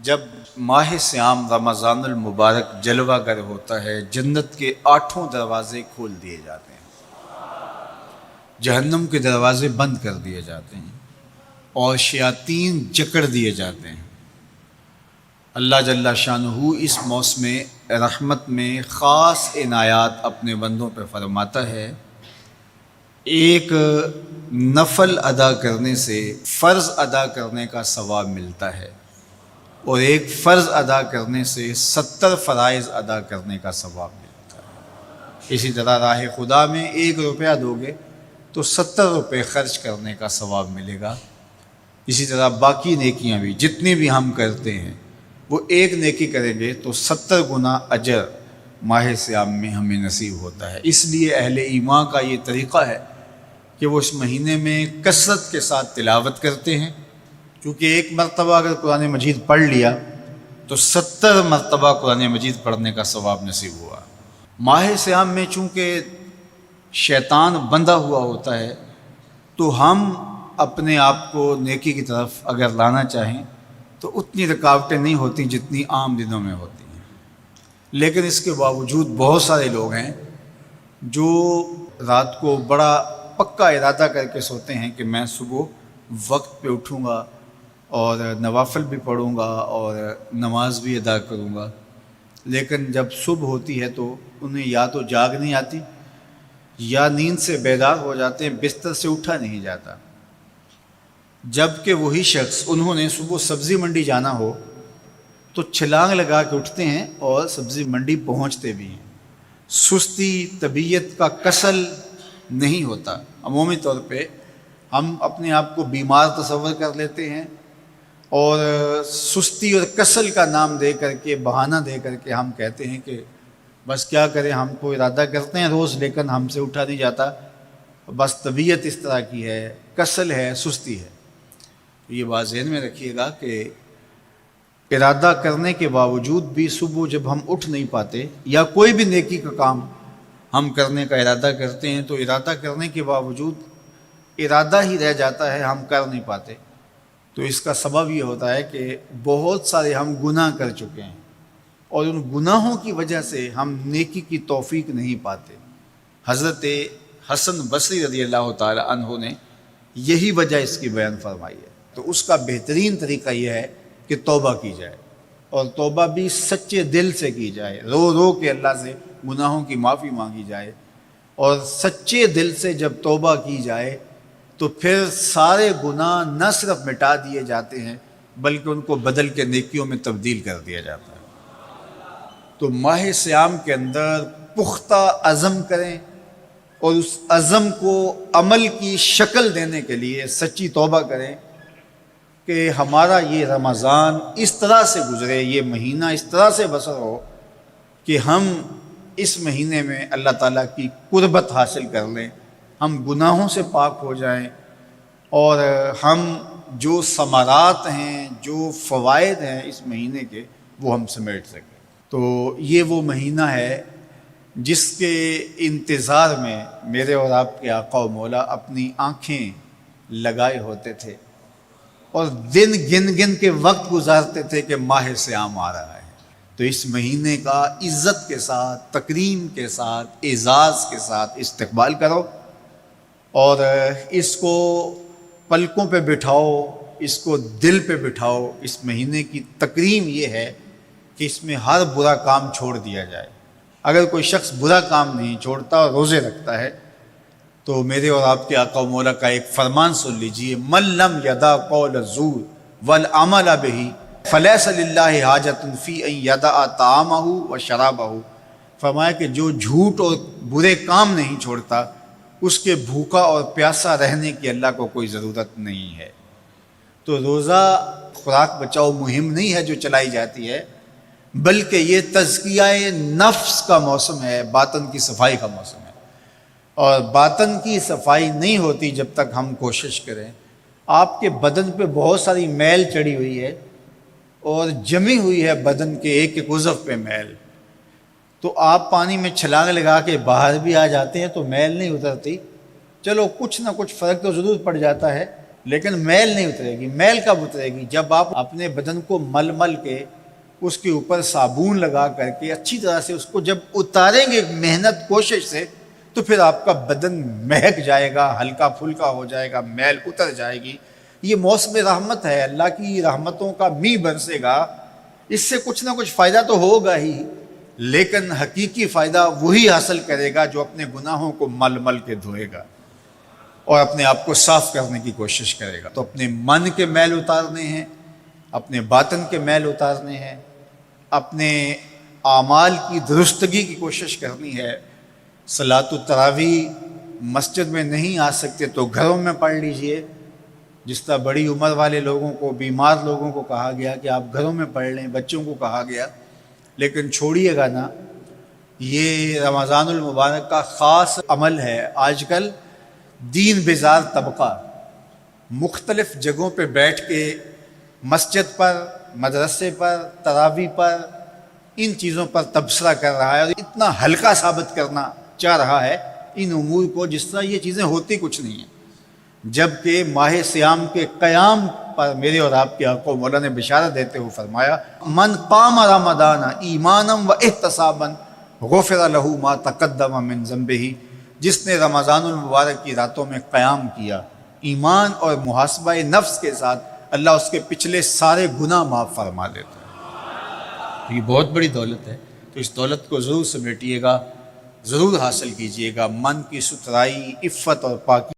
جب ماہ سیام رمضان المبارک جلوہ گر ہوتا ہے، جنت کے 8 دروازے کھول دیے جاتے ہیں، جہنم کے دروازے بند کر دیے جاتے ہیں اور شیاطین جکڑ دیے جاتے ہیں۔ اللہ جل شانہ اس موسم رحمت میں خاص عنایات اپنے بندوں پہ فرماتا ہے۔ ایک نفل ادا کرنے سے فرض ادا کرنے کا ثواب ملتا ہے اور ایک فرض ادا کرنے سے 70 فرائض ادا کرنے کا ثواب ملتا ہے۔ اسی طرح راہ خدا میں 1 روپیہ دو گے تو 70 روپے خرچ کرنے کا ثواب ملے گا۔ اسی طرح باقی نیکیاں بھی جتنی بھی ہم کرتے ہیں، وہ ایک نیکی کریں گے تو 70 گنا اجر ماہ سیام میں ہمیں نصیب ہوتا ہے۔ اس لیے اہل ایمان کا یہ طریقہ ہے کہ وہ اس مہینے میں کثرت کے ساتھ تلاوت کرتے ہیں، کیونکہ ایک مرتبہ اگر قرآن مجید پڑھ لیا تو 70 مرتبہ قرآن مجید پڑھنے کا ثواب نصیب ہوا۔ ماہ سیام میں چونکہ شیطان بندھا ہوا ہوتا ہے، تو ہم اپنے آپ کو نیکی کی طرف اگر لانا چاہیں تو اتنی رکاوٹیں نہیں ہوتی جتنی عام دنوں میں ہوتی ہیں، لیکن اس کے باوجود بہت سارے لوگ ہیں جو رات کو بڑا پکا ارادہ کر کے سوتے ہیں کہ میں صبح وقت پہ اٹھوں گا اور نوافل بھی پڑھوں گا اور نماز بھی ادا کروں گا، لیکن جب صبح ہوتی ہے تو انہیں یا تو جاگ نہیں آتی یا نیند سے بیدار ہو جاتے ہیں، بستر سے اٹھا نہیں جاتا۔ جبکہ وہی شخص انہوں نے صبح سبزی منڈی جانا ہو تو چھلانگ لگا کے اٹھتے ہیں اور سبزی منڈی پہنچتے بھی ہیں۔ سستی، طبیعت کا کسل نہیں ہوتا۔ عمومی طور پہ ہم اپنے آپ کو بیمار تصور کر لیتے ہیں اور سستی اور کسل کا نام دے کر کے، بہانہ دے کر کے ہم کہتے ہیں کہ بس کیا کریں، ہم کو ارادہ کرتے ہیں روز لیکن ہم سے اٹھا نہیں جاتا، بس طبیعت اس طرح کی ہے، کسل ہے، سستی ہے۔ یہ بات ذہن میں رکھیے گا کہ ارادہ کرنے کے باوجود بھی صبح جب ہم اٹھ نہیں پاتے یا کوئی بھی نیکی کا کام ہم کرنے کا ارادہ کرتے ہیں تو ارادہ کرنے کے باوجود ارادہ ہی رہ جاتا ہے، ہم کر نہیں پاتے، تو اس کا سبب یہ ہوتا ہے کہ بہت سارے ہم گناہ کر چکے ہیں اور ان گناہوں کی وجہ سے ہم نیکی کی توفیق نہیں پاتے۔ حضرت حسن بصری رضی اللہ تعالی عنہ نے یہی وجہ اس کی بیان فرمائی ہے۔ تو اس کا بہترین طریقہ یہ ہے کہ توبہ کی جائے، اور توبہ بھی سچے دل سے کی جائے، رو رو کے اللہ سے گناہوں کی معافی مانگی جائے، اور سچے دل سے جب توبہ کی جائے تو پھر سارے گناہ نہ صرف مٹا دیے جاتے ہیں بلکہ ان کو بدل کے نیکیوں میں تبدیل کر دیا جاتا ہے۔ تو ماہ سیام کے اندر پختہ عزم کریں اور اس عزم کو عمل کی شکل دینے کے لیے سچی توبہ کریں کہ ہمارا یہ رمضان اس طرح سے گزرے، یہ مہینہ اس طرح سے بسر ہو کہ ہم اس مہینے میں اللہ تعالیٰ کی قربت حاصل کر لیں، ہم گناہوں سے پاک ہو جائیں اور ہم جو ثمرات ہیں، جو فوائد ہیں اس مہینے کے، وہ ہم سمیٹ سکیں۔ تو یہ وہ مہینہ ہے جس کے انتظار میں میرے اور آپ کے آقا و مولا اپنی آنکھیں لگائے ہوتے تھے اور دن گن گن کے وقت گزارتے تھے کہ ماہ سیام آ رہا ہے۔ تو اس مہینے کا عزت کے ساتھ، تکریم کے ساتھ، اعزاز کے ساتھ استقبال کرو اور اس کو پلکوں پہ بٹھاؤ، اس کو دل پہ بٹھاؤ۔ اس مہینے کی تکریم یہ ہے کہ اس میں ہر برا کام چھوڑ دیا جائے۔ اگر کوئی شخص برا کام نہیں چھوڑتا اور روزے رکھتا ہے تو میرے اور آپ کے آقا و مولا کا ایک فرمان سن لیجئے، من لم یدع قول الزور والعمل بہ فلیس للہ حاجۃ فی ان یدع طعامہ و شرابہ۔ فرمایا کہ جو جھوٹ اور برے کام نہیں چھوڑتا، اس کے بھوکا اور پیاسا رہنے کی اللہ کو کوئی ضرورت نہیں ہے۔ تو روزہ خوراک بچاؤ مہم نہیں ہے جو چلائی جاتی ہے، بلکہ یہ تزکیہ نفس کا موسم ہے، باطن کی صفائی کا موسم ہے، اور باطن کی صفائی نہیں ہوتی جب تک ہم کوشش کریں۔ آپ کے بدن پہ بہت ساری میل چڑھی ہوئی ہے اور جمی ہوئی ہے بدن کے ایک ایک عضو پہ میل، تو آپ پانی میں چھلانگ لگا کے باہر بھی آ جاتے ہیں تو میل نہیں اترتی، چلو کچھ نہ کچھ فرق تو ضرور پڑ جاتا ہے، لیکن میل نہیں اترے گی۔ میل کب اترے گی؟ جب آپ اپنے بدن کو مل مل کے اس کے اوپر صابن لگا کر کے اچھی طرح سے اس کو جب اتاریں گے محنت کوشش سے، تو پھر آپ کا بدن مہک جائے گا، ہلکا پھلکا ہو جائے گا، میل اتر جائے گی۔ یہ موسم رحمت ہے، اللہ کی رحمتوں کا میਂہ برسے گا، اس سے کچھ نہ کچھ فائدہ تو ہوگا ہی، لیکن حقیقی فائدہ وہی حاصل کرے گا جو اپنے گناہوں کو مل مل کے دھوئے گا اور اپنے آپ کو صاف کرنے کی کوشش کرے گا۔ تو اپنے من کے میل اتارنے ہیں، اپنے باطن کے میل اتارنے ہیں، اپنے اعمال کی درستگی کی کوشش کرنی ہے۔ صلاۃ التراویح مسجد میں نہیں آ سکتے تو گھروں میں پڑھ لیجئے، جس طرح بڑی عمر والے لوگوں کو، بیمار لوگوں کو کہا گیا کہ آپ گھروں میں پڑھ لیں، بچوں کو کہا گیا، لیکن چھوڑیے گا نا، یہ رمضان المبارک کا خاص عمل ہے۔ آج کل دین بیزار طبقہ مختلف جگہوں پہ بیٹھ کے مسجد پر، مدرسے پر، تراویح پر، ان چیزوں پر تبصرہ کر رہا ہے اور اتنا ہلکا ثابت کرنا چاہ رہا ہے ان امور کو، جس طرح یہ چیزیں ہوتی کچھ نہیں ہیں، جبکہ ماہ صیام کے قیام پر میرے اور آپ کے آقا مولا نے بشارت دیتے ہوئے فرمایا، من قام رمضان ایمانا و احتسابا غفر له ما تقدم من ذنبہ، جس نے رمضان المبارک کی راتوں میں قیام کیا ایمان اور محاسبہ نفس کے ساتھ، اللہ اس کے پچھلے سارے گناہ معاف فرما دیتا ہے۔ یہ بہت بڑی دولت ہے، تو اس دولت کو ضرور سمیٹیے گا، ضرور حاصل کیجیے گا۔ من کی ستھرائی، عفت اور پاکی